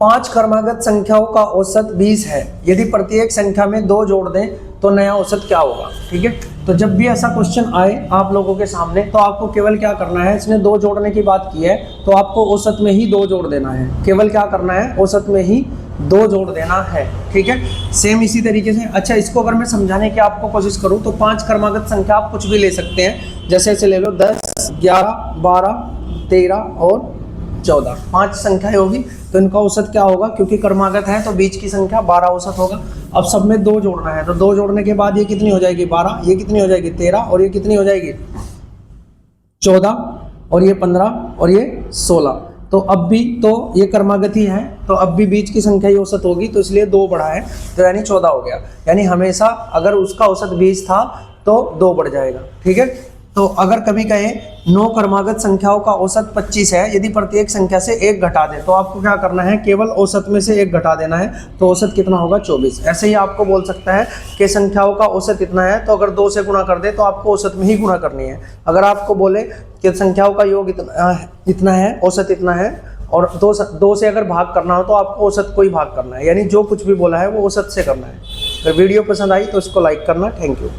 5 क्रमागत संख्याओं का औसत 20 है, यदि प्रत्येक संख्या में 2 जोड़ दें तो नया औसत क्या होगा। ठीक है, तो जब भी ऐसा क्वेश्चन आए आप लोगों के सामने तो आपको केवल क्या करना है, इसने 2 जोड़ने की बात की है तो आपको औसत में ही 2 जोड़ देना है। केवल क्या करना है, औसत में ही 2 जोड़ देना है। ठीक है, सेम इसी तरीके से। अच्छा, इसको अगर मैं समझाने की आपको कोशिश करूं तो 5 क्रमागत संख्या आप कुछ भी ले सकते हैं, जैसे ऐसे ले लो 10, 11, 12, 13 और 14, 5 संख्याएं होगी तो इनका औसत क्या होगा, क्योंकि क्रमागत है तो बीच की संख्या 12 औसत होगा। अब सब में 2 जोड़ना है तो 2 जोड़ने के बाद ये कितनी हो जाएगी 12, ये कितनी हो जाएगी 13 और ये कितनी हो जाएगी 14 और ये 15 और ये 16। तो अब भी तो ये क्रमागत ही है तो अब भी बीच की संख्या ही औसत होगी, तो इसलिए 2 बढ़ा है तो यानी 14 हो गया। यानी हमेशा अगर उसका औसत 20 था तो 2 बढ़ जाएगा। ठीक है, तो अगर कभी कहे 9 क्रमागत संख्याओं का औसत 25 है, यदि प्रत्येक संख्या से 1 घटा दें तो आपको क्या करना है, केवल औसत में से 1 घटा देना है तो औसत कितना होगा 24। ऐसे ही आपको बोल सकता है कि संख्याओं का औसत इतना है तो अगर 2 से गुणा कर दे तो आपको औसत में ही गुणा करनी है। अगर आपको बोले कि संख्याओं का योग इतना है, औसत इतना है और 2 से अगर भाग करना हो तो आपको औसत को ही भाग करना है, यानी जो कुछ भी बोला है वो औसत से करना है। अगर वीडियो पसंद आई तो इसको लाइक करना। Thank you.